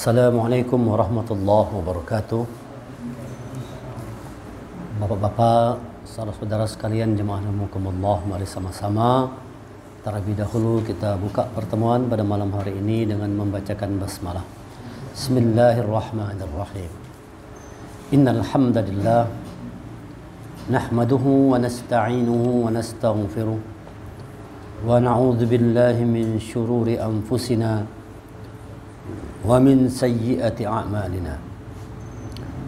Assalamualaikum warahmatullahi wabarakatuh. Bapak-bapak, saudara-saudara sekalian, jemaah rahimakumullah, mari sama-sama terlebih dahulu kita buka pertemuan pada malam hari ini dengan membacakan basmalah. Bismillahirrahmanirrahim. Innal hamdalillah nahmaduhu wa nasta'inuhu wa nastaghfiruh wa na'udzu billahi min syururi anfusina wa min sayyiati a'malina.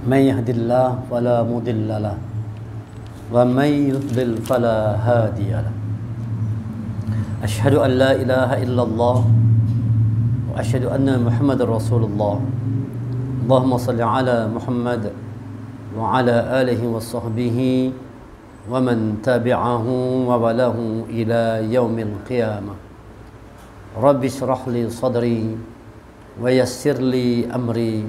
May yahdihillahu fala mudilla lahu wa may yudlil fala hadiya lahu. Asyhadu an la ilaha illallah wa asyhadu anna Muhammadar Rasulullah. Allahumma shalli ala Muhammad wa ala alihi wa sahbihi wa man tabi'ahu wa walahu ila yaumil qiyamah. Rabbi shrah li sadri wa yassir li amri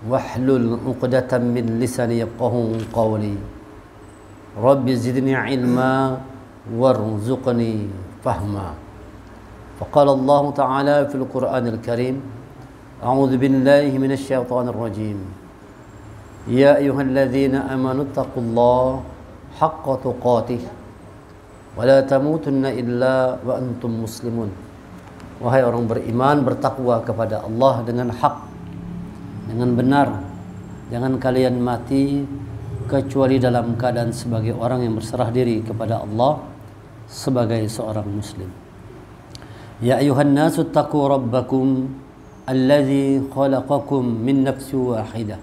wahlul 'uqdatam min lisani yafqahu qawli. Rabbi zidni ilma warzuqni fahma. Faqala Allah Ta'ala fil Qur'anil Karim, a'udzu billahi minasy syaithanir rajim. Ya ayyuhalladzina amanu taqullaha haqqa tuqatih wa la tamutunna illa wa antum muslimun. Wahai orang beriman, bertakwa kepada Allah dengan hak, dengan benar. Jangan kalian mati kecuali dalam keadaan sebagai orang yang berserah diri kepada Allah sebagai seorang muslim. Ya ayuhan nasu taqu rabbakum alladzi khalaqakum min nafsin wahidah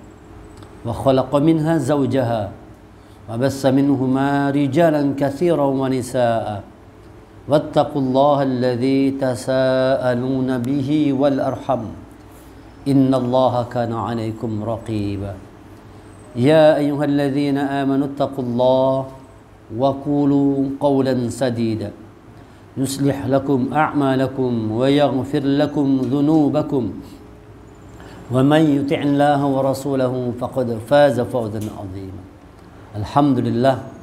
wa khalaqa minha zawjaha wa bassa minhuma rijalan katsiran wa nisaa'a. Wattaqullaha alladzi tasaaluna bihi wal arham innallaha kana 'alaikum raqiba. Ya ayyuhalladzina amanu taqullaha wa qulu qawlan sadida yuslih lakum a'malakum wa yaghfir lakum dhunubakum wa man yuti'illaha wa rasulahu faqad faza fawzan 'azima. Alhamdulillah,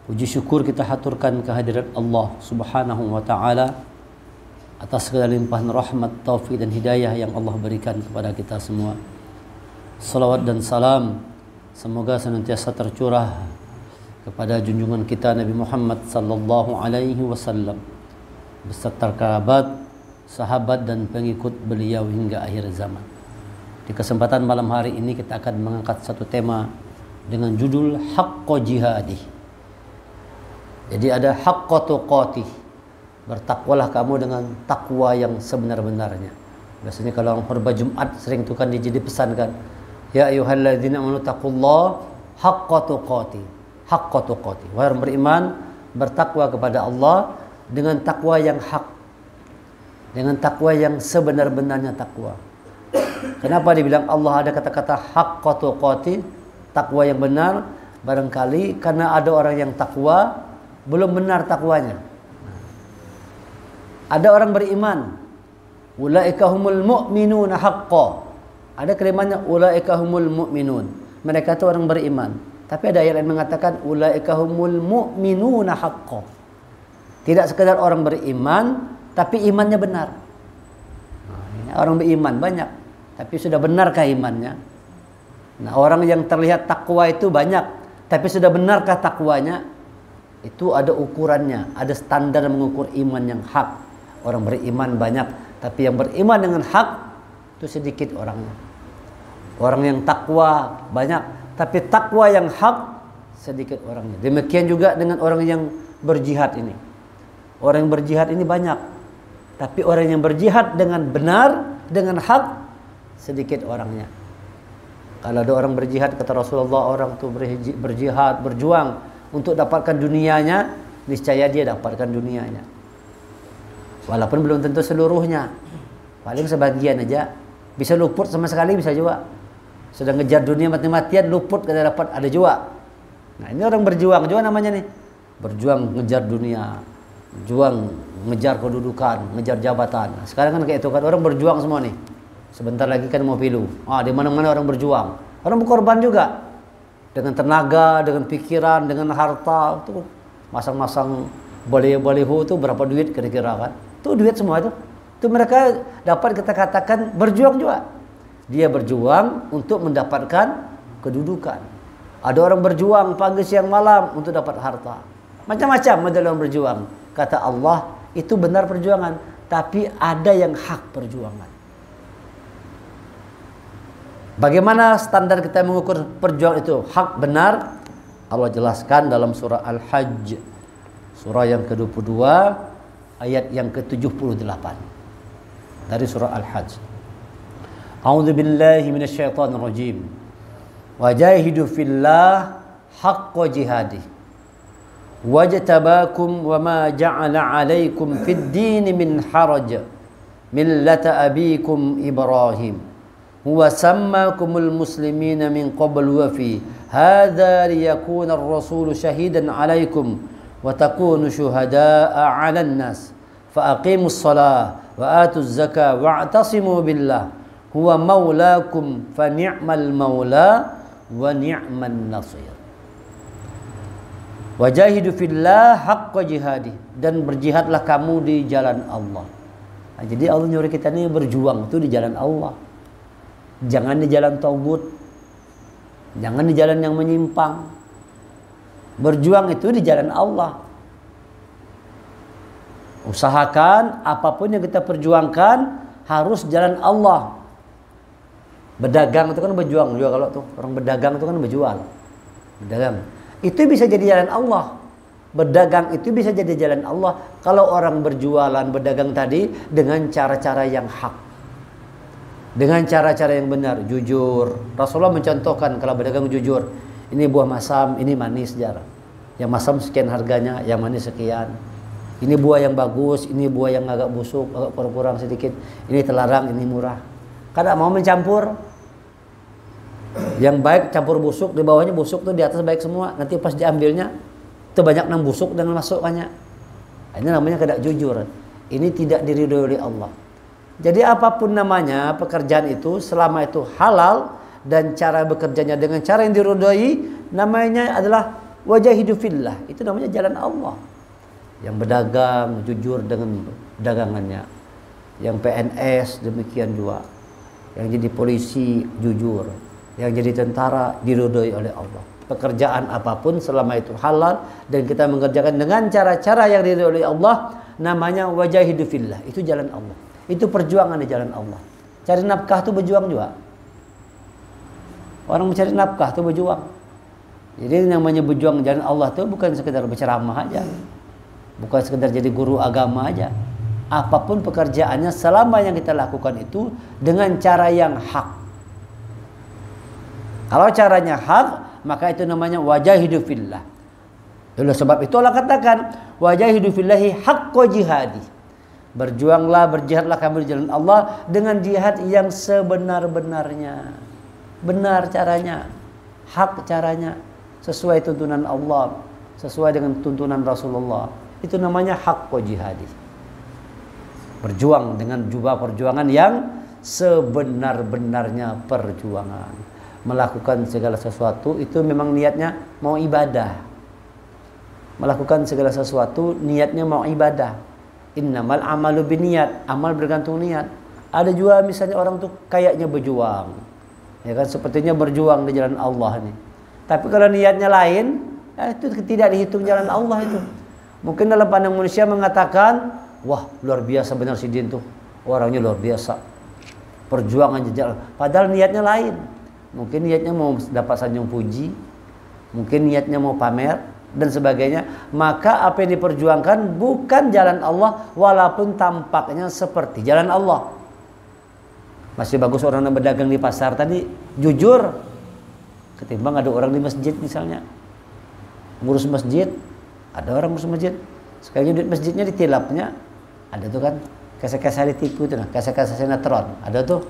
puji syukur kita haturkan kehadirat Allah Subhanahu wa taala atas segala limpahan rahmat, taufik dan hidayah yang Allah berikan kepada kita semua. Salawat dan salam semoga senantiasa tercurah kepada junjungan kita Nabi Muhammad sallallahu alaihi wasallam beserta kerabat, sahabat dan pengikut beliau hingga akhir zaman. Di kesempatan malam hari ini kita akan mengangkat satu tema dengan judul Haqqo Jihadih. Jadi ada haqqa tuqatih, bertakwalah kamu dengan takwa yang sebenar-benarnya. Biasanya kalau orang khutbah Jumat sering itu kan jadi pesankan, ya ayyuhalladzina amanu taqullaha haqqa tuqatih. Haqqa tuqatih. Wahai orang beriman, bertakwa kepada Allah dengan takwa yang hak, dengan takwa yang sebenar-benarnya takwa. Kenapa dibilang Allah ada kata-kata haqqa tuqatih, takwa yang benar? Barangkali karena ada orang yang takwa belum benar takwanya. Ada orang beriman, ulaika humul mu'minuna haqqan. Ada kalimatnya ulaika humul mu'minun. Mereka itu orang beriman. Tapi ada ayat yang mengatakan ulaika humul mu'minuna haqqan. Tidak sekadar orang beriman, tapi imannya benar. Nah, orang beriman banyak, tapi sudah benarkah imannya? Nah, orang yang terlihat takwa itu banyak, tapi sudah benarkah takwanya? Itu ada ukurannya, ada standar mengukur iman yang hak. Orang beriman banyak, tapi yang beriman dengan hak itu sedikit orangnya. Orang yang takwa banyak, tapi takwa yang hak sedikit orangnya. Demikian juga dengan orang yang berjihad ini. Orang yang berjihad ini banyak, tapi orang yang berjihad dengan benar, dengan hak sedikit orangnya. Kalau ada orang berjihad, kata Rasulullah, orang itu berjihad, berjuang untuk dapatkan dunianya, niscaya dia dapatkan dunianya. Walaupun belum tentu seluruhnya, paling sebagian aja. Bisa luput sama sekali, bisa juga. Sudah ngejar dunia mati-matian, luput kada dapat, ada juga. Nah, ini orang berjuang juga namanya nih. Berjuang ngejar dunia, berjuang ngejar kedudukan, ngejar jabatan. Nah, sekarang kan kayak itu kan, orang berjuang semua nih. Sebentar lagi kan mau pilu. Di mana-mana orang berjuang. Orang berkorban juga. Dengan tenaga, dengan pikiran, dengan harta, itu masang-masang baliho-baliho itu berapa duit kira-kira kan? Itu duit semua itu. Itu mereka dapat kita katakan berjuang juga. Dia berjuang untuk mendapatkan kedudukan. Ada orang berjuang pagi siang malam untuk dapat harta. Macam-macam ada orang berjuang. Kata Allah, itu benar perjuangan, tapi ada yang hak perjuangan. Bagaimana standar kita mengukur perjuangan itu hak benar? Allah jelaskan dalam surah Al-Hajj, surah yang ke-22 ayat yang ke-78 dari surah Al-Hajj. A'udzu billahi minasyaitonir rajim. Wajahidu fillah haqqa jihadih. Wajtabakum wama ja'ala 'alaikum fid din min haraj. Millata abikum Ibrahim. Huwa sammakumul muslimina min qabl wa fi hadza liyakuna ar-rasulu shahidan 'alaikum wa takunu syuhada'a 'alan nas. Fa aqimus shalah wa atuz zakah wa'tasimu billah. Huwa maulakum fa ni'mal maula wa ni'man nasir. Wajahidu fillah haqqa jihadi, dan berjihadlah kamu di jalan Allah. Nah, jadi Allah nyuruh kita ini berjuang itu di jalan Allah. Jangan di jalan tauhid. Jangan di jalan yang menyimpang. Berjuang itu di jalan Allah. Usahakan apapun yang kita perjuangkan harus jalan Allah. Berdagang itu kan berjuang juga, kalau tuh orang berdagang itu kan berjual. Berdagang itu bisa jadi jalan Allah. Berdagang itu bisa jadi jalan Allah kalau orang berjualan, berdagang tadi dengan cara-cara yang hak. Dengan cara-cara yang benar, jujur. Rasulullah mencontohkan kalau berdagang jujur. Ini buah masam, ini manis jarang. Yang masam sekian harganya, yang manis sekian. Ini buah yang bagus, ini buah yang agak busuk, agak kurang sedikit. Ini terlarang, ini murah. Kada mau mencampur. Yang baik campur busuk, di bawahnya busuk tuh, di atas baik semua. Nanti pas diambilnya itu banyak yang busuk dan masuk banyak. Ini namanya kada jujur. Ini tidak diridhoi oleh Allah. Jadi apapun namanya pekerjaan itu, selama itu halal dan cara bekerjanya dengan cara yang diridhoi, namanya adalah wajahidu fillah. Itu namanya jalan Allah. Yang berdagang jujur dengan dagangannya. Yang PNS demikian juga. Yang jadi polisi jujur. Yang jadi tentara diridhoi oleh Allah. Pekerjaan apapun selama itu halal dan kita mengerjakan dengan cara-cara yang diridhoi oleh Allah, namanya wajahidu fillah. Itu jalan Allah. Itu perjuangan di jalan Allah. Cari nafkah itu berjuang juga. Orang mencari nafkah itu berjuang. Jadi namanya berjuang jalan Allah itu bukan sekedar berceramah aja. Bukan sekedar jadi guru agama aja. Apapun pekerjaannya selama yang kita lakukan itu dengan cara yang hak. Kalau caranya hak, maka itu namanya wajahidu fillah. Oleh sebab itu Allah katakan wajahidu fillahi haqqa jihadi. Berjuanglah, berjihadlah kamu di jalan Allah dengan jihad yang sebenar-benarnya. Benar caranya, hak caranya, sesuai tuntunan Allah, sesuai dengan tuntunan Rasulullah. Itu namanya haqqa jihadi. Berjuang dengan jubah perjuangan yang sebenar-benarnya perjuangan. Melakukan segala sesuatu itu memang niatnya mau ibadah. Melakukan segala sesuatu niatnya mau ibadah. Innamal amalu binniyat, amal bergantung niat. Ada juga misalnya orang tuh kayaknya berjuang, ya kan, sepertinya berjuang di jalan Allah nih. Tapi kalau niatnya lain, itu tidak dihitung jalan Allah itu. Mungkin dalam pandang manusia mengatakan, wah luar biasa benar si Din tuh, orangnya luar biasa, perjuangan jalan. Padahal niatnya lain. Mungkin niatnya mau dapat sanjung puji, mungkin niatnya mau pamer dan sebagainya. Maka apa yang diperjuangkan bukan jalan Allah, walaupun tampaknya seperti jalan Allah. Masih bagus orang yang berdagang di pasar tadi jujur ketimbang ada orang di masjid misalnya ngurus masjid. Ada orang ngurus masjid, sekali duit masjidnya ditilapnya. Ada tuh kan kisah-kisah ditipu itu, nah kisah-kisah sinetron ada tuh.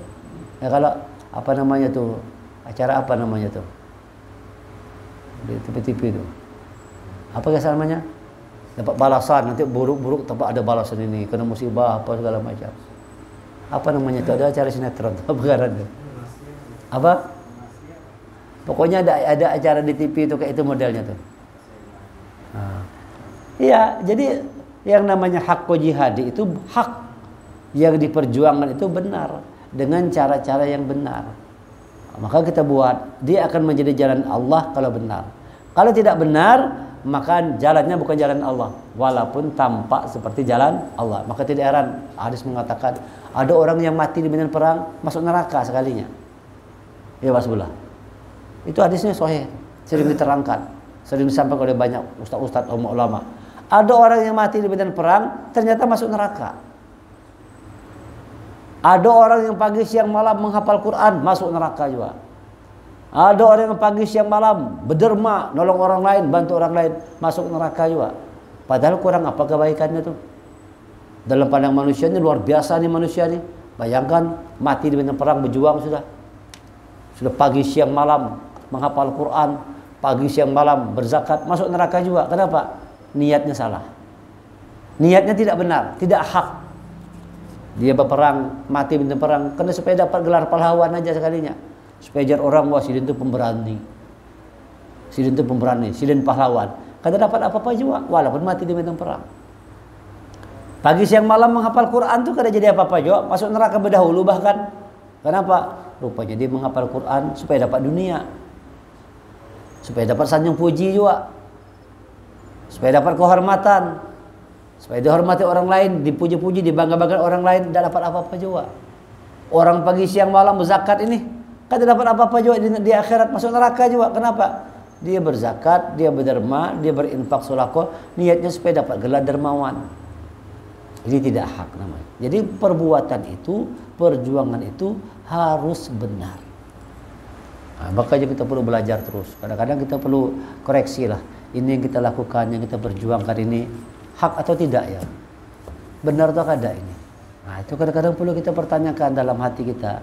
Ya kalau apa namanya tuh, acara apa namanya tuh di TV-TV itu, apa kisah namanya, dapat balasan nanti buruk-buruk tempat ada balasan ini kena musibah apa segala macam. Apa namanya itu, ada acara sinetron apa itu? Apa pokoknya ada acara di TV itu kayak itu modelnya tuh. Iya, jadi yang namanya haqqa jihadi itu hak yang diperjuangkan itu benar dengan cara-cara yang benar. Maka kita buat, dia akan menjadi jalan Allah kalau benar. Kalau tidak benar, maka jalannya bukan jalan Allah, walaupun tampak seperti jalan Allah. Maka tidak heran hadis mengatakan ada orang yang mati di medan perang masuk neraka sekalinya. Ya wasbullah. Itu hadisnya sahih, sering diterangkan, sering disampaikan oleh banyak ustaz-ustaz ulama. Ada orang yang mati di medan perang ternyata masuk neraka. Ada orang yang pagi siang malam menghafal Quran masuk neraka juga. Ada orang yang pagi siang malam berderma, nolong orang lain, bantu orang lain, masuk neraka juga. Padahal kurang apa kebaikannya tuh? Dalam pandang manusia ini luar biasa nih manusia nih. Bayangkan mati di medan perang berjuang sudah pagi siang malam menghafal Quran, pagi siang malam berzakat, masuk neraka juga. Kenapa? Niatnya salah. Niatnya tidak benar, tidak hak. Dia berperang, mati di medan perang karena supaya dapat gelar pahlawan aja sekalinya. Supaya jar orang, wah Sidin itu pemberani. Sidin itu pemberani, Sidin pahlawan. Kada dapat apa-apa juga walaupun mati di medan perang. Pagi siang malam menghafal Quran tuh kada jadi apa-apa juga, masuk neraka berdahulu bahkan. Kenapa? Rupanya dia menghafal Quran supaya dapat dunia. Supaya dapat sanjung puji juga. Supaya dapat kehormatan. Supaya dihormati orang lain, dipuji-puji, dibangga-banggakan orang lain, tidak dapat apa-apa juga. Orang pagi siang malam berzakat ini, kan tidak dapat apa-apa juga di akhirat, masuk neraka juga. Kenapa? Dia berzakat, dia berderma, dia berinfak sedekah, niatnya supaya dapat gelar dermawan. Jadi tidak hak namanya. Jadi perbuatan itu, perjuangan itu harus benar. Nah, makanya kita perlu belajar terus. Kadang-kadang kita perlu koreksi lah. Ini yang kita lakukan, yang kita perjuangkan ini hak atau tidak ya? Benar atau kada ini? Nah, itu kadang-kadang perlu kita pertanyakan dalam hati kita.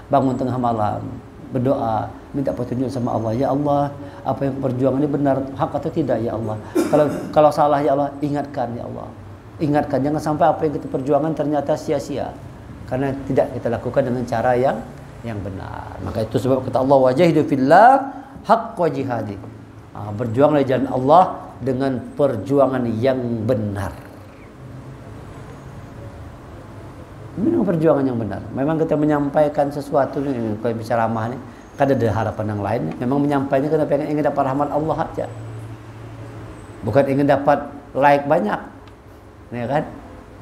Bangun tengah malam, berdoa, minta petunjuk sama Allah. Ya Allah, apa yang perjuangan ini benar, hak atau tidak ya Allah? Kalau salah ya Allah, ingatkan ya Allah. Ingatkan, jangan sampai apa yang kita perjuangan ternyata sia-sia. Karena tidak kita lakukan dengan cara yang benar. Maka itu sebab kata Allah, wajahidu fillah haqqa jihadi. Berjuanglah di jalan Allah dengan perjuangan yang benar. Memang perjuangan yang benar. Memang kita menyampaikan sesuatu nih, kalau bicara ramah nih, kan ada harapan yang lain. Memang menyampaikannya karena pengen ingin dapat rahmat Allah aja. Bukan ingin dapat like banyak. Ya kan?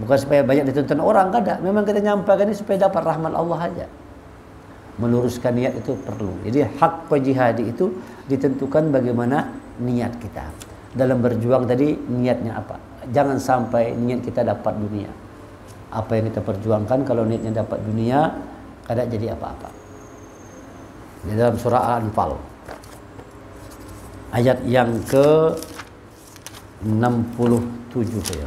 Bukan supaya banyak ditonton orang, kada. Memang kita nyampaikan ini supaya dapat rahmat Allah aja. Meluruskan niat itu perlu. Jadi hak jihadi itu ditentukan bagaimana niat kita. Dalam berjuang tadi niatnya apa? Jangan sampai niat kita dapat dunia. Apa yang kita perjuangkan kalau niatnya dapat dunia, kada jadi apa-apa. Di dalam surah Al-Anfal ayat yang ke 67 ya.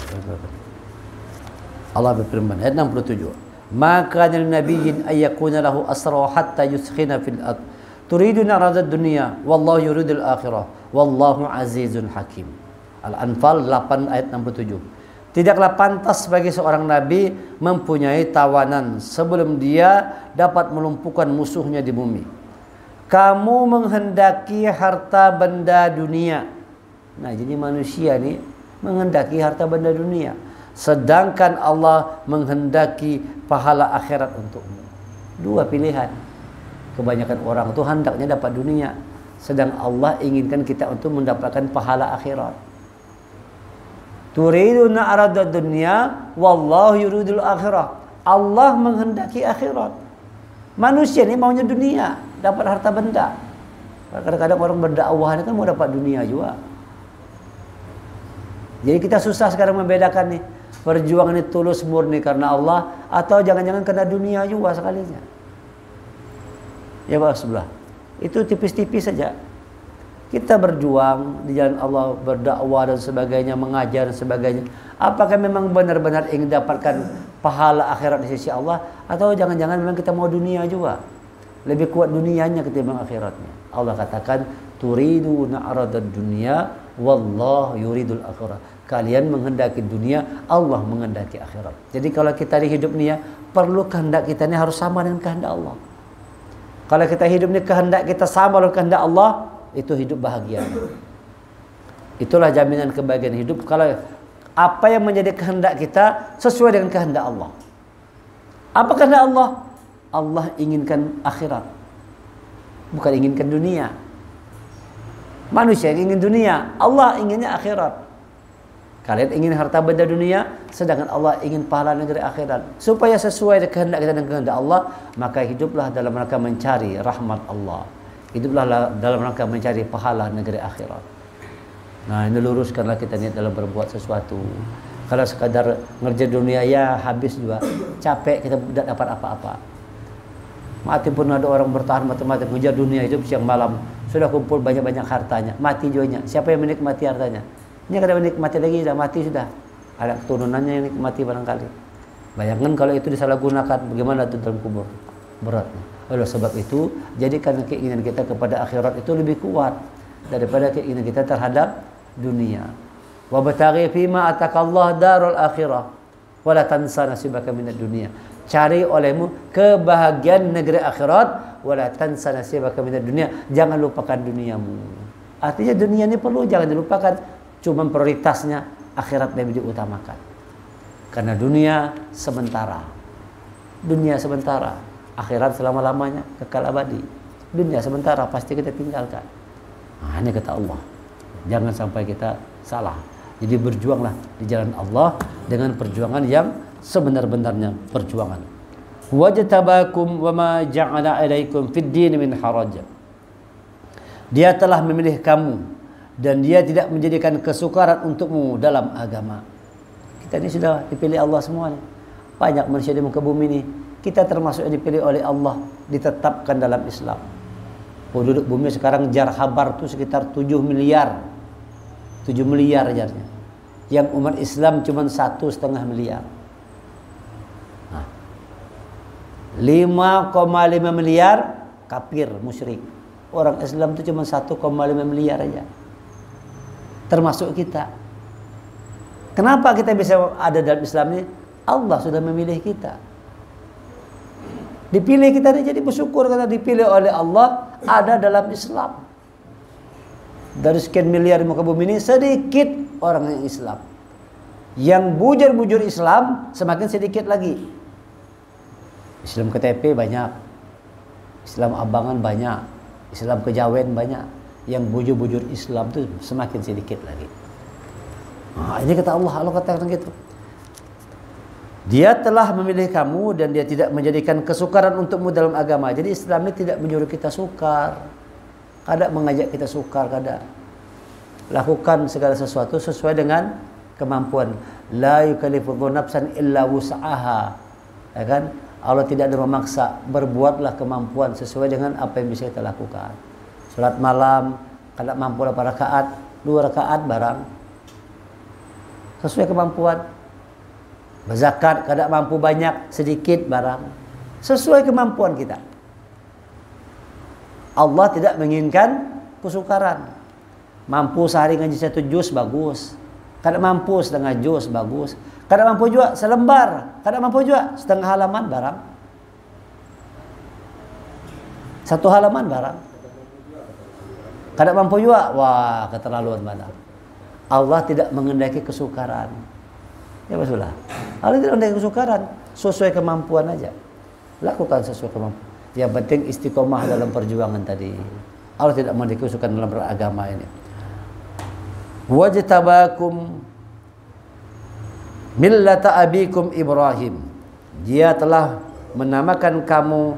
Allah berfirman ayat 67. Maka lin nabiyyin ay yakuna lahu asra hatta yuskhina fil ard. Turiduna aradad dunya wallahu yuridul akhirah wallahu azizun hakim. Al-Anfal 8 ayat 67. Tidaklah pantas bagi seorang nabi mempunyai tawanan sebelum dia dapat melumpuhkan musuhnya di bumi. Kamu menghendaki harta benda dunia. Nah, jadi manusia nih menghendaki harta benda dunia, sedangkan Allah menghendaki pahala akhirat untukmu. Dua pilihan. Kebanyakan orang itu hendaknya dapat dunia, sedang Allah inginkan kita untuk mendapatkan pahala akhirat. Turiduna aradad dunya wallahu yuridul akhirah. Allah menghendaki akhirat. Manusia ini maunya dunia, dapat harta benda. Kadang-kadang orang berdakwah ini kan mau dapat dunia juga. Jadi kita susah sekarang membedakan nih, perjuangan ini tulus murni karena Allah atau jangan-jangan karena dunia juga sekalinya. Ya Pak sebelah. Itu tipis-tipis saja. Kita berjuang di jalan Allah, berdakwah dan sebagainya, mengajar dan sebagainya. Apakah memang benar-benar ingin dapatkan pahala akhirat di sisi Allah atau jangan-jangan memang kita mau dunia juga? Lebih kuat dunianya ketimbang akhiratnya. Allah katakan turiduna aradad dunya wallahu yuridul akhirah. Kalian menghendaki dunia, Allah menghendaki akhirat. Jadi kalau kita di hidup ini ya, perlu kehendak kita ini harus sama dengan kehendak Allah. Kalau kita hidup ini kehendak kita sama dengan kehendak Allah, itu hidup bahagia. Itulah jaminan kebahagiaan hidup. Kalau apa yang menjadi kehendak kita sesuai dengan kehendak Allah. Apa kehendak Allah? Allah inginkan akhirat, bukan inginkan dunia. Manusia yang ingin dunia, Allah inginnya akhirat. Kalian ingin harta benda dunia, sedangkan Allah ingin pahala negeri akhirat. Supaya sesuai dengan kehendak kita dan kehendak Allah, maka hiduplah dalam rangka mencari rahmat Allah. Hiduplah dalam rangka mencari pahala negeri akhirat. Nah, ini luruskanlah kita niat dalam berbuat sesuatu. Kalau sekadar ngerjain dunia ya habis juga, capek, kita tidak dapat apa-apa. Mati pun ada orang bertahan mati-mati ngejar dunia itu siang malam, sudah kumpul banyak-banyak hartanya, mati juga. Siapa yang menikmati hartanya? Ini kada menikmati lagi, sudah mati sudah. Ada keturunannya yang nikmati barangkali. Bayangkan kalau itu disalahgunakan, bagaimana itu dalam kubur? Beratnya. Oleh sebab itu, jadikan keinginan kita kepada akhirat itu lebih kuat daripada keinginan kita terhadap dunia. Wa bataghi fima atakallah darul akhirah wa la tansa nasibaka minad dunya. Cari olehmu kebahagiaan negeri akhirat, wa la tansa nasibaka minad dunya. Jangan lupakan duniamu. Artinya dunia ini perlu jangan dilupakan. Cuma prioritasnya akhirat lebih diutamakan. Karena dunia sementara. Dunia sementara. Akhirat selama-lamanya kekal abadi. Dunia sementara pasti kita tinggalkan. Nah, ini kata Allah. Jangan sampai kita salah. Jadi berjuanglah di jalan Allah dengan perjuangan yang sebenar-benarnya perjuangan. Wajtabakum wa ma ja'ala 'alaikum fid din min haraj. Dia telah memilih kamu dan dia tidak menjadikan kesukaran untukmu dalam agama. Kita ini sudah dipilih Allah semua nih. Banyak manusia di muka bumi ini, kita termasuk yang dipilih oleh Allah, ditetapkan dalam Islam. Penduduk bumi sekarang jar habar itu sekitar 7 miliar. 7 miliar jarnya. Yang umat Islam cuma 1,5 miliar. Nah, 5,5 miliar kafir, musyrik. Orang Islam itu cuma 1,5 miliar aja. Termasuk kita. Kenapa kita bisa ada dalam Islam ini? Allah sudah memilih kita. Dipilih kita ini, jadi bersyukur karena dipilih oleh Allah ada dalam Islam. Dari sekian miliar di muka bumi ini sedikit orang yang Islam. Yang bujur-bujur Islam semakin sedikit lagi. Islam KTP banyak, Islam abangan banyak, Islam kejawen banyak. Yang bujur-bujur Islam itu semakin sedikit lagi. Nah, ini kata Allah, Allah katakan gitu. Dia telah memilih kamu dan dia tidak menjadikan kesukaran untukmu dalam agama. Jadi Islam ini tidak menyuruh kita sukar. Kada mengajak kita sukar, kada. Lakukan segala sesuatu sesuai dengan kemampuan. La yukallifullahu nafsan illa wus'aha. Ya kan? Allah tidak ada memaksa, berbuatlah kemampuan sesuai dengan apa yang bisa kita lakukan. Salat malam, kada mampu 8 rakaat, 2 rakaat barang. Sesuai kemampuan. Berzakat, kada mampu banyak, sedikit barang. Sesuai kemampuan kita. Allah tidak menginginkan kesukaran. Mampu sehari ngaji 1 juz, bagus. Kada mampu setengah juz, bagus. Kada mampu juga selembar, kada mampu juga setengah halaman barang. 1 halaman barang. Kada mampu juga, wah keterlaluan mana. Allah tidak mengendaki kesukaran. Ya betul lah. Allah tidak mengendaki kesukaran, sesuai kemampuan aja. Lakukan sesuai kemampuan. Yang penting istiqomah dalam perjuangan tadi. Allah tidak mengendaki kesukaran dalam beragama ini. Wajtabakum millata abikum Ibrahim. Dia telah menamakan kamu,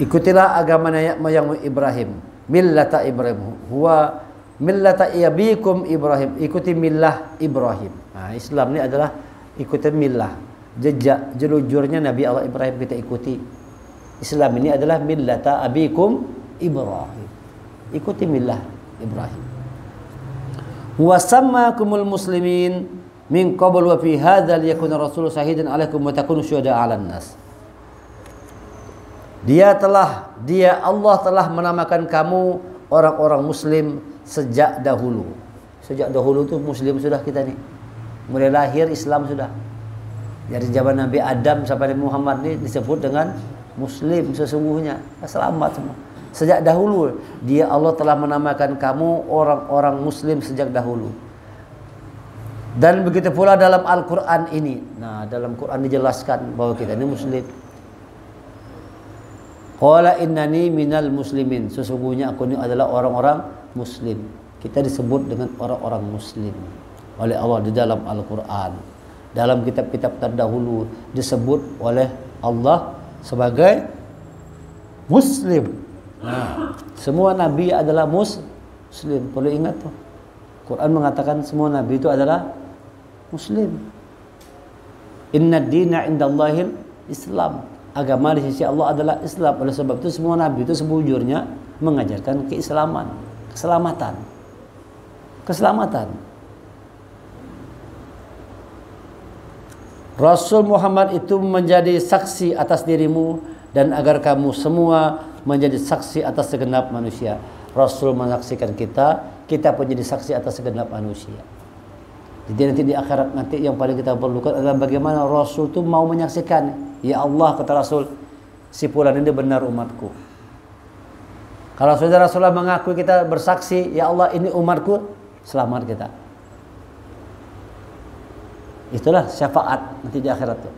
ikutilah agama nenek moyangmu Ibrahim. Millata Ibrahim huwa millata abikum Ibrahim, ikuti millah Ibrahim. Nah, Islam ini adalah ikuti millah, jejak jelujurnya Nabi Allah Ibrahim kita ikuti. Islam ini adalah millata abikum Ibrahim, ikuti millah Ibrahim. Wa sammakumul muslimin min qabl wa fi hadzal yakuna rasul shahidan alaikum wa takunu syuhada 'alan nas. Allah telah menamakan kamu orang-orang muslim sejak dahulu. Sejak dahulu itu muslim sudah kita nih. Mulai lahir Islam sudah. Dari zaman Nabi Adam sampai Nabi Muhammad ini disebut dengan muslim sesungguhnya. Selamat semua. Sejak dahulu Allah telah menamakan kamu orang-orang muslim sejak dahulu. Dan begitu pula dalam Al-Quran ini. Nah, dalam Quran dijelaskan bahwa kita ini muslim. Qala innani minal muslimin. Sesungguhnya aku ini adalah orang-orang muslim. Kita disebut dengan orang-orang muslim oleh Allah di dalam Al-Quran. Dalam kitab-kitab terdahulu disebut oleh Allah sebagai muslim. Nah, semua nabi adalah muslim. Perlu ingat tuh. Quran mengatakan semua nabi itu adalah muslim. Inna dina indallahil Islam. Agama di sisi Allah adalah Islam. Oleh sebab itu semua nabi itu sebujurnya mengajarkan keislaman, keselamatan. Rasul Muhammad itu menjadi saksi atas dirimu dan agar kamu semua menjadi saksi atas segenap manusia. Rasul menyaksikan kita, kita pun jadi saksi atas segenap manusia. Jadi nanti di akhirat nanti yang paling kita perlukan adalah bagaimana Rasul itu mau menyaksikan. Ya Allah, kata Rasul, si fulan ini benar umatku. Kalau sudah Rasulullah mengakui, kita bersaksi, ya Allah ini umatku, selamat kita. Itulah syafaat nanti di akhirat itu.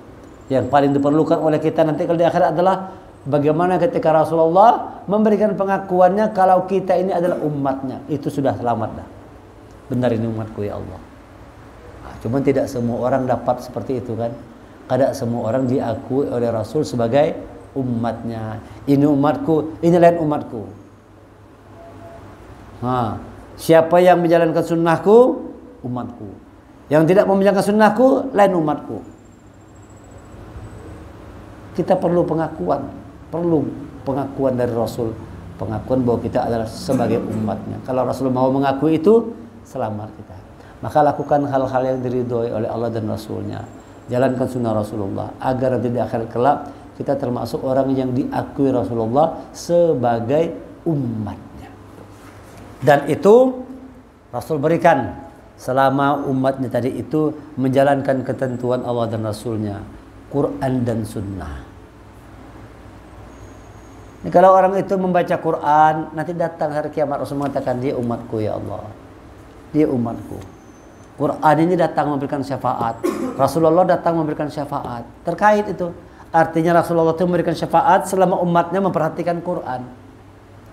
Yang paling diperlukan oleh kita nanti kalau di akhirat adalah bagaimana ketika Rasulullah memberikan pengakuannya kalau kita ini adalah umatnya. Itu sudah selamat dah. Benar ini umatku ya Allah. Nah, cuma tidak semua orang dapat seperti itu kan. Tidak semua orang diakui oleh Rasul sebagai umatnya. Ini umatku, ini lain umatku. Nah, siapa yang menjalankan sunnahku, umatku. Yang tidak menjalankan sunnahku, lain umatku. Kita perlu pengakuan dari Rasul, pengakuan bahwa kita adalah sebagai umatnya. Kalau Rasul mau mengakui itu, selamat kita. Maka lakukan hal-hal yang diridhoi oleh Allah dan Rasulnya. Jalankan sunnah Rasulullah agar nanti di akhir kelak kita termasuk orang yang diakui Rasulullah sebagai umatnya. Dan itu Rasul berikan selama umatnya tadi itu menjalankan ketentuan Allah dan Rasulnya, Quran dan Sunnah. Ini kalau orang itu membaca Quran, nanti datang hari kiamat Rasul mengatakan dia umatku ya Allah, dia umatku. Quran ini datang memberikan syafaat, Rasulullah datang memberikan syafaat. Terkait itu, artinya Rasulullah itu memberikan syafaat selama umatnya memperhatikan Quran.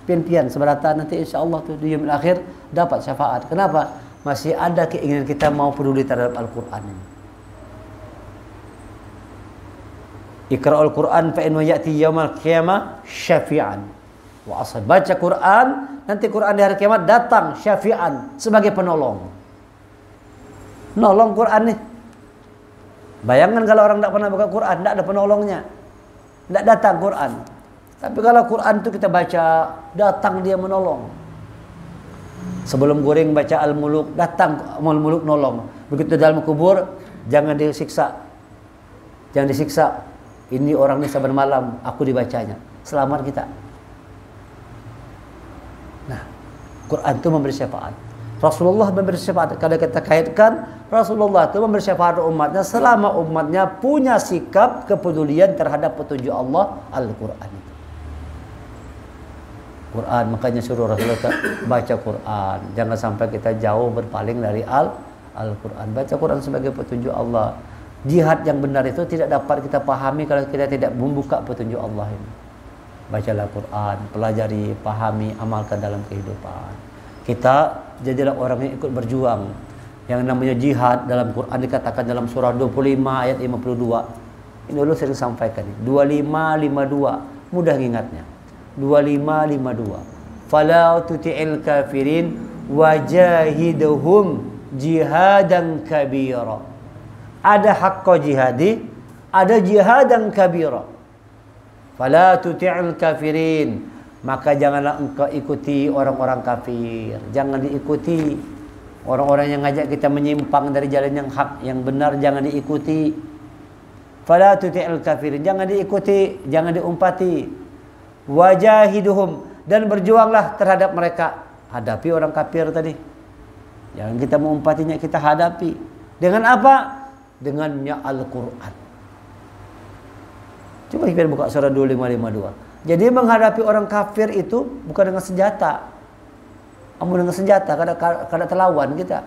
Pian-pian seberata nanti insya Allah tuh di yaumil akhir dapat syafaat. Kenapa? Masih ada keinginan kita mau peduli terhadap Al-Quran ini. Iqra'ul Quran fa innahu ya'ti yaumal qiyamah syafi'an wa asad. Baca Quran, nanti Quran di hari kiamat datang syafi'an sebagai penolong. Nolong Quran nih. Bayangkan kalau orang tidak pernah baca Quran, tidak ada penolongnya. Tidak datang Quran. Tapi kalau Quran itu kita baca, datang dia menolong. Sebelum goreng baca Al-Muluk, datang Al-Muluk nolong. Begitu dalam kubur, jangan disiksa. Jangan disiksa. Ini orang ini sabar malam, aku dibacanya. Selamat kita. Nah, Quran itu memberi syafaat. Rasulullah memberi syafaat. Kalau kita kaitkan, Rasulullah itu memberi syafaat umatnya selama umatnya punya sikap kepedulian terhadap petunjuk Allah Al-Quran itu. Quran, makanya suruh Rasulullah baca Quran. Jangan sampai kita jauh berpaling dari Al-Quran. Baca Quran sebagai petunjuk Allah. Jihad yang benar itu tidak dapat kita pahami kalau kita tidak membuka petunjuk Allah ini. Bacalah Quran, pelajari, pahami, amalkan dalam kehidupan. Kita jadilah orang yang ikut berjuang. Yang namanya jihad dalam Quran dikatakan dalam surah 25 ayat 52. Ini dulu sering sampaikan. 2552, mudah ingatnya. 2552. Fala tuti'il kafirin wajahiduhum jihadan kabira. Ada haqqa jihadi, ada jihadan kabira. Fala tuti'il kafirin. Maka janganlah engkau ikuti orang-orang kafir. Jangan diikuti orang-orang yang ngajak kita menyimpang dari jalan yang hak, yang benar, jangan diikuti. Fala tuti'il kafirin. Jangan diikuti, jangan diumpati. Wajahiduhum, dan berjuanglah terhadap mereka. Hadapi orang kafir tadi. Jangan kita mengumpatinya, kita hadapi. Dengan apa? Dengannya Al-Quran. Coba kita buka surah 2552. Jadi menghadapi orang kafir itu bukan dengan senjata. Amun dengan senjata, kada terlawan kita.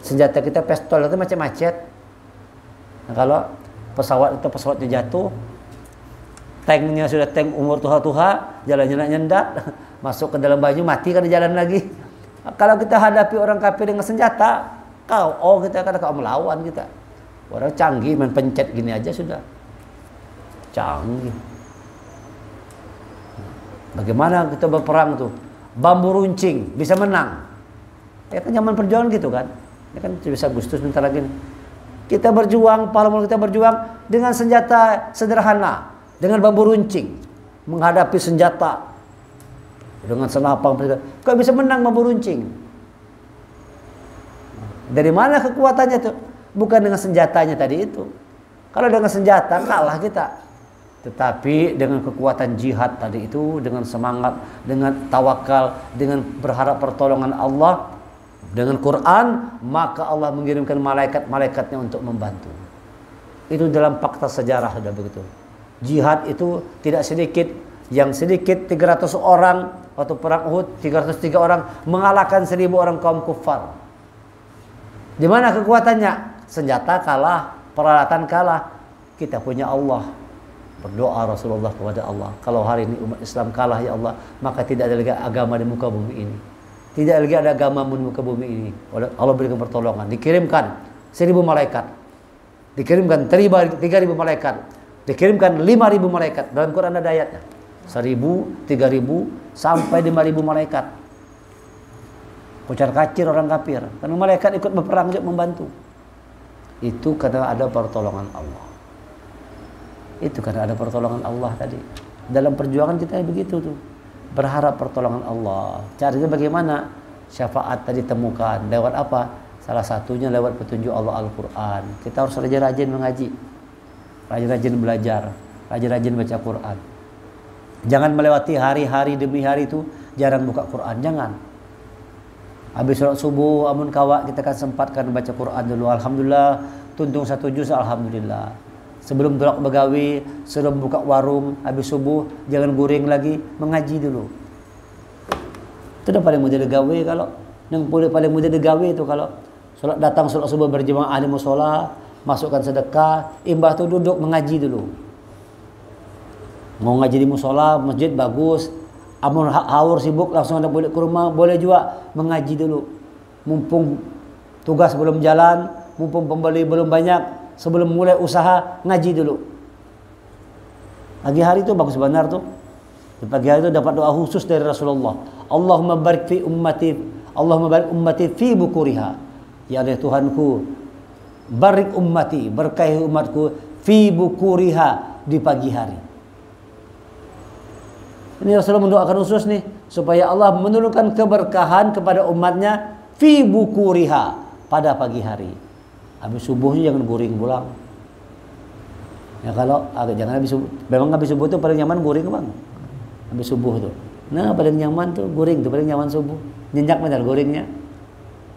Senjata kita pistol itu macam macet. Nah, kalau pesawat itu pesawatnya jatuh, tanknya sudah tank umur tua-tua, jalannya nyendat, masuk ke dalam baju mati kan jalan lagi. Kalau kita hadapi orang kafir dengan senjata, kita kau melawan kita. Orang canggih main pencet gini aja sudah canggih. Bagaimana kita berperang tuh? Bambu runcing bisa menang. Ya kan zaman perjuangan gitu kan. Ya kan 17 Agustus bentar lagi nih. Kita berjuang, pahlawan kita berjuang dengan senjata sederhana, dengan bambu runcing, menghadapi senjata dengan senapang. Kok bisa menang bambu runcing? Dari mana kekuatannya tuh? Bukan dengan senjatanya tadi itu. Kalau dengan senjata kalah kita. Tetapi dengan kekuatan jihad tadi itu, dengan semangat, dengan tawakal, dengan berharap pertolongan Allah, dengan Quran, maka Allah mengirimkan malaikat-malaikatnya untuk membantu. Itu dalam fakta sejarah sudah begitu. Jihad itu tidak sedikit, yang sedikit 300 orang waktu perang Uhud, 303 orang mengalahkan 1000 orang kaum kufar. Di mana kekuatannya? Senjata kalah, peralatan kalah. Kita punya Allah. Berdoa Rasulullah kepada Allah, kalau hari ini umat Islam kalah ya Allah, maka tidak ada lagi agama di muka bumi ini. Tidak lagi ada agama di muka bumi ini. Allah berikan pertolongan. Dikirimkan 1000 malaikat. Dikirimkan 3000 malaikat. Dikirimkan 5000 malaikat. Dalam Quran ada ayatnya. 1000, 3000 sampai 5000 malaikat. Kocar kacir orang kafir. Karena malaikat ikut berperang juga membantu. Itu karena ada pertolongan Allah. Itu karena ada pertolongan Allah tadi. Dalam perjuangan kita begitu tuh. Berharap pertolongan Allah. Caranya bagaimana? Syafaat tadi temukan. Lewat apa? Salah satunya lewat petunjuk Allah Al-Quran. Kita harus rajin-rajin mengaji. Rajin-rajin belajar. Rajin-rajin baca Quran. Jangan melewati hari-hari demi hari itu jarang buka Quran. Jangan. Habis sholat subuh, amun kawa kita kan sempatkan baca Quran dulu. Alhamdulillah, tuntung 1 juz, alhamdulillah. Sebelum tolak begawi, sebelum buka warung, habis subuh jangan guring lagi, mengaji dulu. Itu udah paling mudah digawe kalau. Yang paling mudah digawe itu kalau datang sholat subuh berjemaah di musola, masukkan sedekah, imbah tuh duduk mengaji dulu. Mau ngaji di musola, masjid bagus. Amun haur sibuk langsung ada balik ke rumah, boleh juga mengaji dulu. Mumpung tugas belum jalan, mumpung pembeli belum banyak, sebelum mulai usaha ngaji dulu. Pagi hari itu bagus benar tuh. Di pagi hari itu dapat doa khusus dari Rasulullah. Allahumma barik fi ummati, Allahumma barik ummati fi bukuriha. Ya Allah Tuhanku, barik ummati, berkahi umatku fi bukuriha, di pagi hari. Ini Rasulullah mendoakan khusus nih supaya Allah menurunkan keberkahan kepada umatnya fi bukuriha, pada pagi hari. Habis subuhnya jangan guring pulang. Ya kalau jangan habis subuh. Memang habis subuh itu paling nyaman guring bang. Habis subuh tuh. Nah paling nyaman tuh guring tuh, paling nyaman subuh. Nyenyak benar guringnya.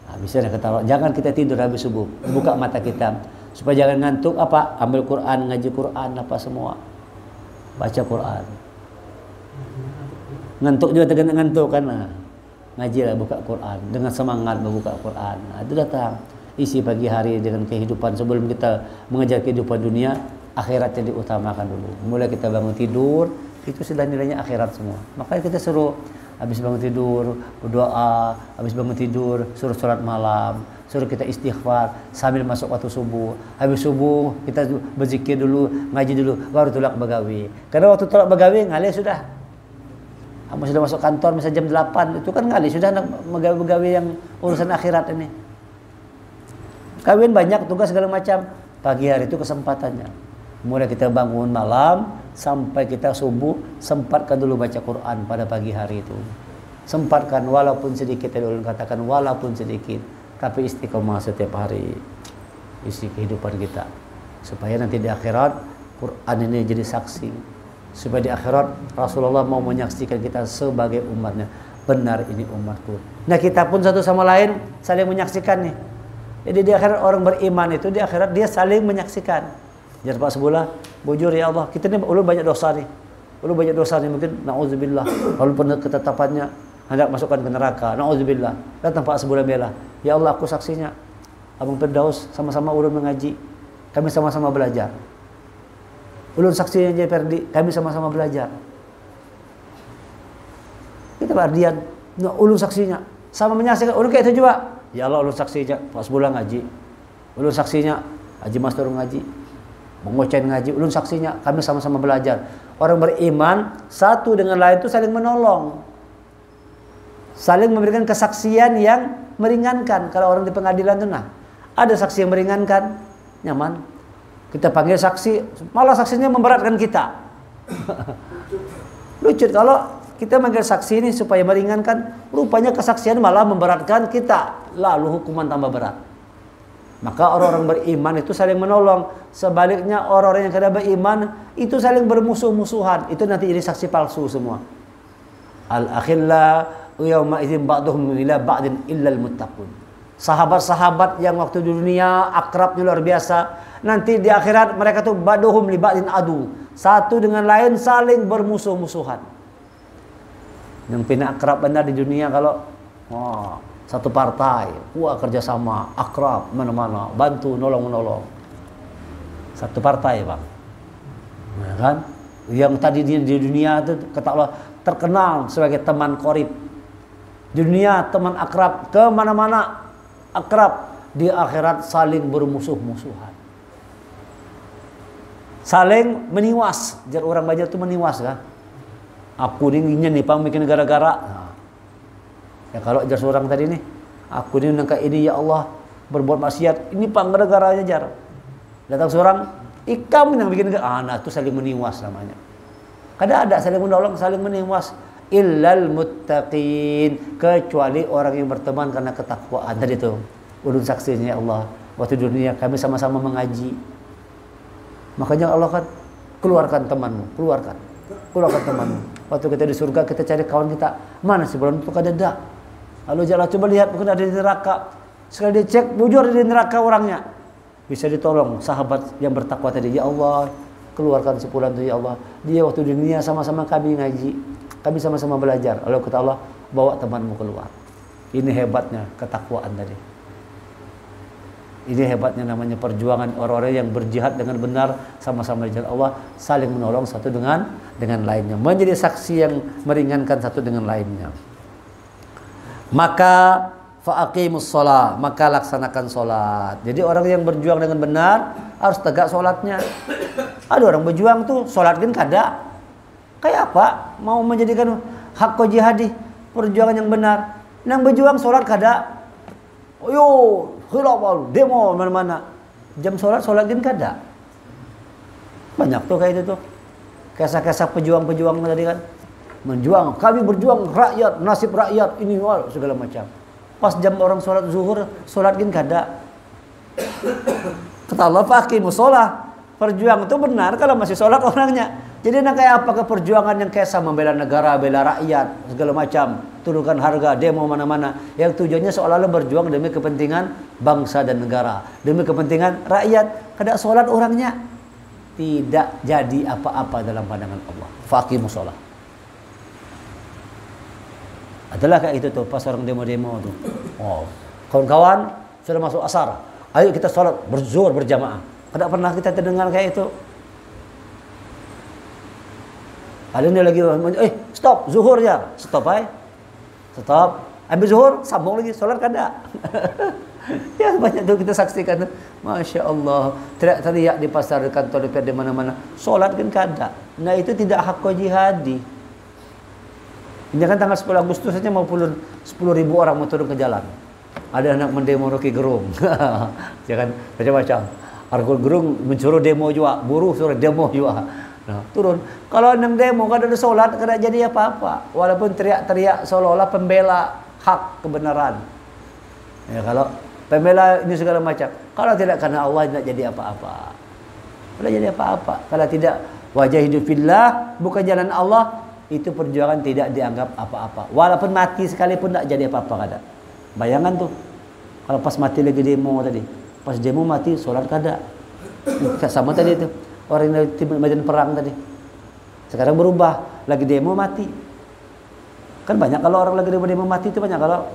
Habisnya ketawa. Jangan kita tidur habis subuh. Buka mata kita supaya jangan ngantuk. Apa? Ambil Quran, ngaji Quran apa semua. Baca Quran. Ngantuk juga terkena ngantuk kan. Nah, ngajilah buka Quran dengan semangat membuka Quran. Nah, itu datang. Isi pagi hari dengan kehidupan sebelum kita mengejar kehidupan dunia, akhiratnya diutamakan dulu. Mulai kita bangun tidur, itu sudah nilainya akhirat semua. Makanya kita suruh habis bangun tidur berdoa, habis bangun tidur suruh sholat malam, suruh kita istighfar sambil masuk waktu subuh. Habis subuh kita berzikir dulu, ngaji dulu, baru tolak begawi. Karena waktu tolak begawi ngalih sudah. Kamu sudah masuk kantor misalnya jam 8, itu kan ngalih sudah begawi yang urusan akhirat ini. Kawin banyak, tugas segala macam. Pagi hari itu kesempatannya. Mulai kita bangun malam sampai kita subuh, sempatkan dulu baca Quran pada pagi hari itu. Sempatkan walaupun sedikit, tadi ulun katakan walaupun sedikit, tapi istiqomah setiap hari isi kehidupan kita. Supaya nanti di akhirat Quran ini jadi saksi. Supaya di akhirat Rasulullah mau menyaksikan kita sebagai umatnya. Benar ini umatku. Nah kita pun satu sama lain saling menyaksikan nih. Jadi di akhirat orang beriman itu di akhirat dia saling menyaksikan. Jangan pak sebelah, bujur ya Allah, kita ni ulun banyak dosa nih. Ulun banyak dosa nih mungkin naudzubillah. Walaupun ketetapannya hendak masukkan ke neraka, naudzubillah. Datang pak sebelah bela. Ya Allah aku saksinya. Abang Firdaus sama-sama ulun mengaji. Kami sama-sama belajar. Ulun saksinya aja Perdi, kami sama-sama belajar. Kita berdian, ulun saksinya, sama menyaksikan, ulun kayak itu juga. Ya Allah, ulun saksinya, pas bulan ngaji. Ulun saksinya, Haji Mas turun ngaji. Mengocain ngaji, ulun saksinya, kami sama-sama belajar. Orang beriman, satu dengan lain itu saling menolong. Saling memberikan kesaksian yang meringankan. Kalau orang di pengadilan itu, nah, ada saksi yang meringankan, nyaman. Kita panggil saksi, malah saksinya memberatkan kita. Lucu kalau kita manggil saksi ini supaya meringankan, rupanya kesaksian malah memberatkan kita, lalu hukuman tambah berat. Maka orang-orang beriman itu saling menolong. Sebaliknya orang-orang yang tidak beriman itu saling bermusuh-musuhan. Itu nanti jadi saksi palsu semua. Al-akhilla yawma idzin ba'duhum ila ba'din illal muttaqun. Sahabat-sahabat yang waktu di dunia akrabnya luar biasa, nanti di akhirat mereka tuh ba'duhum li ba'din adu. Satu dengan lain saling bermusuh-musuhan. Yang pina akrab benar di dunia kalau satu partai, kerjasama, akrab, mana-mana, bantu, nolong-menolong. Satu partai, Pak. Ya kan? Yang tadi di dunia itu kata Allah terkenal sebagai teman qorib. Di dunia teman akrab, ke mana-mana akrab, di akhirat saling bermusuh-musuhan. Saling meniwas. Jar orang Banjar itu meniwas kan? Aku ini nih pang bikin gara-gara. Nah. Ya kalau jar seorang tadi nih, aku ini nangka ini ya Allah berbuat maksiat, ini pang gara-gara aja jar. Datang seorang, ikam yang bikin nah itu saling meniwas namanya. Kada ada saling menolong, saling meniwas. Illal muttaqin, kecuali orang yang berteman karena ketakwaan tadi itu. Ulun saksinya ya Allah, waktu dunia kami sama-sama mengaji. Makanya Allah kan keluarkan temanmu, keluarkan temanmu. Waktu kita di surga kita cari kawan kita, mana sih belum itu kada ada. Lalu jalan coba lihat mungkin ada di neraka. Sekali dicek bujur di neraka orangnya. Bisa ditolong sahabat yang bertakwa tadi. Ya Allah, keluarkan sepulan itu ya Allah. Dia waktu di dunia sama-sama kami ngaji. Kami sama-sama belajar. Lalu kata Allah, bawa temanmu keluar. Ini hebatnya ketakwaan tadi. Ini hebatnya namanya perjuangan orang-orang yang berjihad dengan benar sama-sama di jalan Allah, saling menolong satu dengan lainnya, menjadi saksi yang meringankan satu dengan lainnya. Maka faaqimus shalah, maka laksanakan salat. Jadi orang yang berjuang dengan benar harus tegak salatnya. Ada orang berjuang tuh salat kan kada. Kayak apa? Mau menjadikan hak jihadi, perjuangan yang benar. Nang berjuang salat kada. Yo, khilaf demo mana-mana. Jam salat kan kada. Banyak tuh kayak itu tuh. Kisah-kisah pejuang-pejuang tadi kan. Menjuang, kami berjuang rakyat, nasib rakyat ini segala macam. Pas jam orang sholat zuhur, sholat kan kada. Kata Allah, faqimus shalah. Perjuang itu benar kalau masih sholat orangnya. Jadi kayak apa perjuangan yang kisah membela negara, bela rakyat, segala macam, turunkan harga, demo mana-mana. Yang tujuannya seolah-olah berjuang demi kepentingan bangsa dan negara, demi kepentingan rakyat. Kada sholat orangnya, tidak jadi apa-apa dalam pandangan Allah. Faqimus shalah. Adalah kayak itu tuh pas orang demo-demo tuh. Kawan-kawan sudah masuk asar. Ayo kita sholat berzuhur berjamaah. Tidak pernah kita terdengar kayak itu. Ada ini lagi, stop zuhur ya, stop ay, stop. Habis zuhur sambung lagi sholat kada. Ya banyak tuh kita saksikan. Masya Allah, teriak-teriak di pasar, di kantor, di mana-mana. Sholat kan kada. Nah itu tidak hak jihadi. Ini kan tanggal 10 Agustus saja mau 10.000 orang mau turun ke jalan. Ada anak mendemo Rocky Gerung. Jangan macam-macam. Argol Gerung mencuru demo juga, buruh suruh demo juga. Nah, turun. Kalau nang demo kan ada sholat, kada jadi apa-apa. Walaupun teriak-teriak seolah-olah pembela hak kebenaran. Ya kalau pembela ini segala macam. Kalau tidak karena Allah tidak jadi apa-apa. Tidak jadi apa-apa. Kalau tidak wajahidu fillah, bukan jalan Allah, itu perjuangan tidak dianggap apa-apa. Walaupun mati sekalipun tidak jadi apa-apa kada. Bayangan tuh. Kalau pas mati lagi demo tadi. Pas demo mati sholat kada. Sama tadi itu. Orang yang di medan perang tadi. Sekarang berubah. Lagi demo mati. Kan banyak kalau orang lagi demo mati itu banyak. Kalau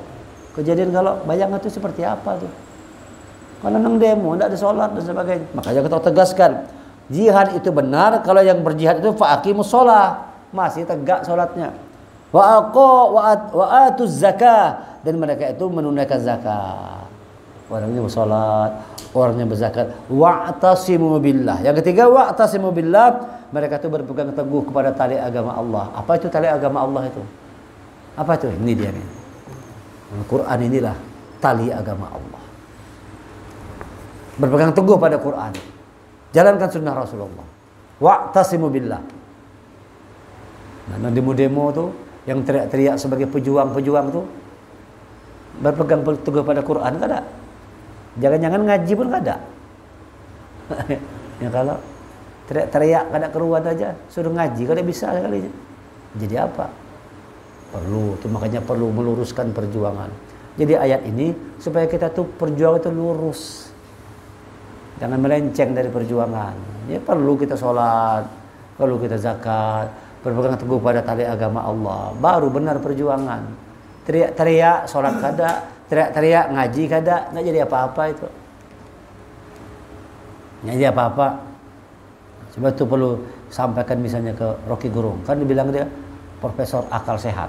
kejadian kalau bayangan itu seperti apa tuh. Kalau nang demo tidak ada sholat dan sebagainya. Makanya kita tegaskan. Jihad itu benar kalau yang berjihad itu faqimus shalah, masih tegak salatnya. Wa atuz zakah, dan mereka itu menunaikan zakat. Orangnya bersalat, orangnya berzakat. Wa'tasimu billah. Yang ketiga, wa'tasimu billah, mereka itu berpegang teguh kepada tali agama Allah. Apa itu tali agama Allah itu? Apa itu? Ini dia nih. Al-Quran inilah tali agama Allah. Berpegang teguh pada Quran. Jalankan sunnah Rasulullah. Wa'tasimu billah. Nah, demo-demo tuh yang teriak-teriak sebagai pejuang-pejuang tuh berpegang teguh pada Quran enggak ada. Jangan-jangan ngaji pun enggak ada. Ya kalau teriak-teriak kada keruan aja, suruh ngaji kada bisa sekali. Jadi apa? Perlu, itu makanya perlu meluruskan perjuangan. Jadi ayat ini supaya kita tuh perjuangan itu lurus. Jangan melenceng dari perjuangan. Ya perlu kita sholat, perlu kita zakat, berpegang teguh pada tali agama Allah. Baru benar perjuangan. Teriak-teriak sholat kada, teriak-teriak ngaji kada, nggak jadi apa-apa itu. Nggak jadi apa-apa. Coba itu perlu sampaikan misalnya ke Rocky Gerung. Kan dibilang dia profesor akal sehat.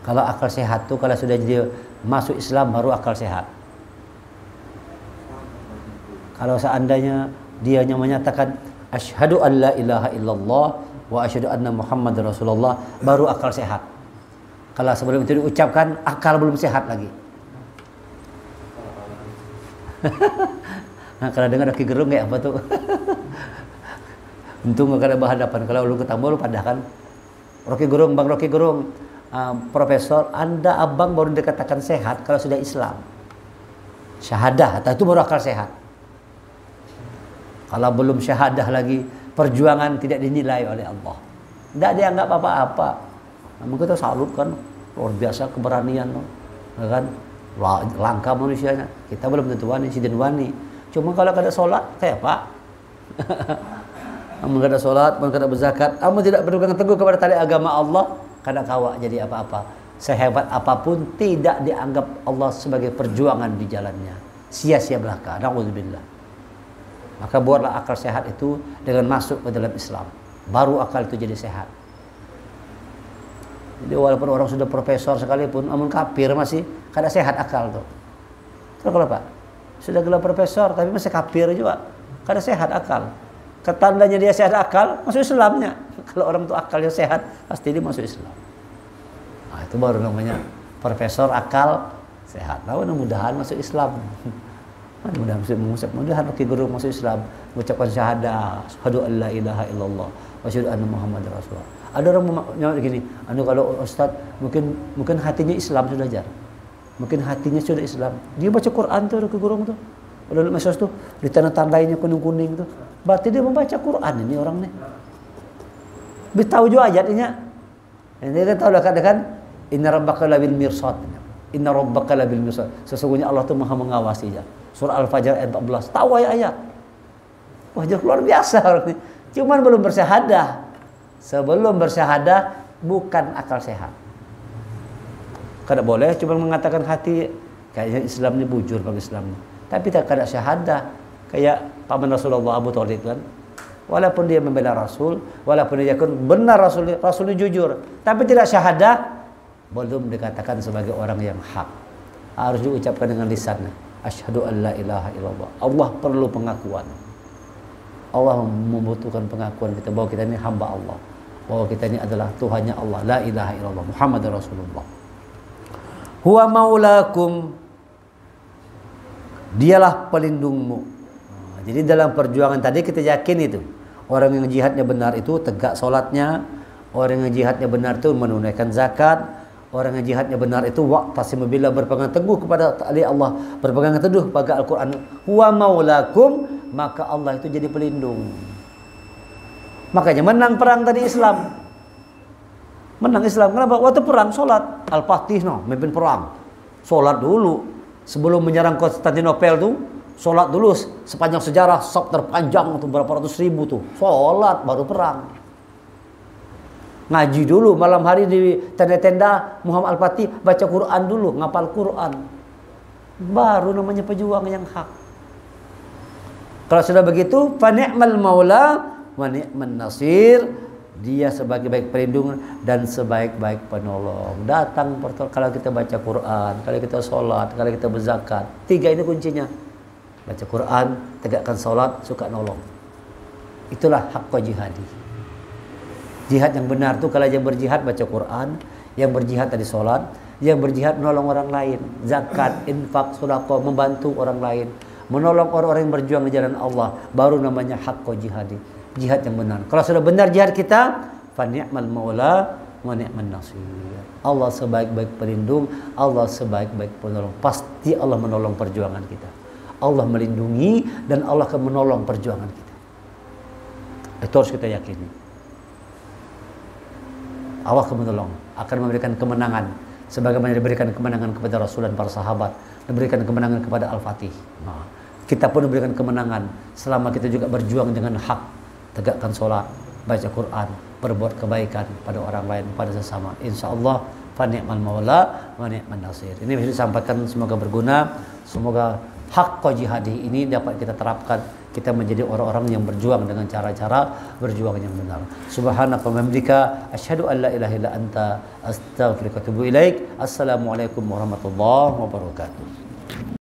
Kalau akal sehat tuh kalau sudah jadi masuk Islam baru akal sehat. Kalau seandainya dia yang menyatakan asyhadu an la ilaha illallah wa asyhadu anna Muhammad Rasulullah, baru akal sehat. Kalau sebelum itu diucapkan akal belum sehat lagi. Nah, kalau dengar Rocky Gerung kayak apa tuh? Untung gak ada berhadapan. Kalau lu ketemu lu pada kan Rocky Gerung, Bang Rocky Gerung, Profesor, Anda abang baru dikatakan sehat kalau sudah Islam. Syahadah, atau itu baru akal sehat. Kalau belum syahadah lagi, perjuangan tidak dinilai oleh Allah. Tidak dianggap apa-apa. Namun kita salut kan, luar biasa keberanian, kan? Langka manusianya. Kita belum tentu wani, sidin wani. Cuma kalau kada sholat, kayak apa? Kamu kada sholat, kamu kada berzakat, kamu tidak berpegang teguh kepada tali agama Allah, kada kawa jadi apa-apa. Sehebat apapun tidak dianggap Allah sebagai perjuangan di jalannya. Sia-sia belaka. Na'udzubillah. Maka buatlah akal sehat itu dengan masuk ke dalam Islam. Baru akal itu jadi sehat. Jadi walaupun orang sudah profesor sekalipun, namun kafir masih kada sehat akal tuh. Kalau Pak sudah gelar profesor tapi masih kafir juga, kada sehat akal. Ketandanya dia sehat akal, masuk Islamnya. Kalau orang tuh akalnya sehat, pasti dia masuk Islam. Nah, itu baru namanya profesor akal sehat. Nah, mudah-mudahan masuk Islam. Mudah-mudahan Rocky Gerung masuk Islam, mengucapkan syahadah, asyhadu an la ilaha illallah wa asyhadu anna Muhammadar Rasulullah. Ada orang menjawab begini, kalau Ustaz mungkin hatinya Islam sudah jar. Mungkin hatinya sudah Islam. Dia baca Quran tuh Rocky Gerung tuh. Udah mesos tuh, di tanda-tandainya kuning-kuning tuh. Berarti dia membaca Quran ini orang nih. Dia tahu juga ayatnya. Ini kan tahu kan inna rabbaka labil mirsad. Inna rabbaka labil mirsad. Sesungguhnya Allah tuh Maha mengawasi ya. Surah Al-Fajr ayat 14. Tahu ayat-ayat. Wah, jadi luar biasa orang ini. Cuman belum bersyahadah. Sebelum bersyahadah bukan akal sehat. Kada boleh cuma mengatakan hati kayaknya Islam ini bujur bagi Islam. Tapi tak kada syahadah. Kayak paman Rasulullah Abu Thalib kan. Walaupun dia membela Rasul, walaupun dia benar Rasulnya jujur, tapi tidak syahadah, belum dikatakan sebagai orang yang hak. Harus diucapkan dengan lisannya. Asyhadu an la ilaha illallah. Allah perlu pengakuan. Allah membutuhkan pengakuan kita bahwa kita ini hamba Allah, bahwa kita ini adalah Tuhannya Allah. La ilaha illallah Muhammadar Rasulullah. Huwa maulakum. Dialah pelindungmu. Jadi dalam perjuangan tadi kita yakin itu orang yang jihadnya benar itu tegak sholatnya, orang yang jihadnya benar itu menunaikan zakat, orang yang jihadnya benar itu wa'tasimu billah, berpegang teguh kepada tali Allah, berpegang teguh pada Al-Quran. Huwa maulakum, maka Allah itu jadi pelindung. Makanya menang perang tadi Islam. Menang Islam kenapa? Waktu perang sholat Al-Fatih memimpin perang. Sholat dulu sebelum menyerang Konstantinopel tuh. Sholat dulu sepanjang sejarah sop terpanjang tuh berapa ratus ribu tuh. Sholat baru perang. Ngaji dulu malam hari di tenda-tenda Muhammad Al-Fatih, baca Quran dulu, ngapal Quran. Baru namanya pejuang yang hak. Kalau sudah begitu, fa ni'mal maula wa ni'man nasir. Dia sebaik-baik pelindung dan sebaik-baik penolong. Datang kalau kita baca Quran, kalau kita sholat, kalau kita berzakat. 3 ini kuncinya. Baca Quran, tegakkan sholat, suka nolong. Itulah haqqa jihadi. Jihad yang benar tuh kalau yang berjihad baca Quran, yang berjihad tadi sholat, yang berjihad menolong orang lain, zakat, infak, sedekah, membantu orang lain, menolong orang-orang yang berjuang di jalan Allah, baru namanya haqqa jihadi. Jihad yang benar. Kalau sudah benar jihad kita, fa ni'mal maula wa ni'man nasir. Allah sebaik-baik pelindung, Allah sebaik-baik penolong. Pasti Allah menolong perjuangan kita. Allah melindungi dan Allah akan menolong perjuangan kita. Itu harus kita yakini. Allah akan menolong, akan memberikan kemenangan sebagaimana diberikan kemenangan kepada Rasul dan para sahabat, diberikan kemenangan kepada Al-Fatih. Nah, kita pun diberikan kemenangan selama kita juga berjuang dengan hak. Tegakkan sholat, baca Quran, berbuat kebaikan pada orang lain, pada sesama. Insya Allah, fa ni'mal maula wa ni'man nasir. Ini bisa disampaikan, semoga berguna. Semoga haqqa jihadi ini dapat kita terapkan. Kita menjadi orang-orang yang berjuang dengan cara-cara berjuang yang benar. Subhanaka wa bihamdika asyhadu an la ilaha illa anta astaghfiruka wa atubu ilaik. Assalamualaikum warahmatullahi wabarakatuh.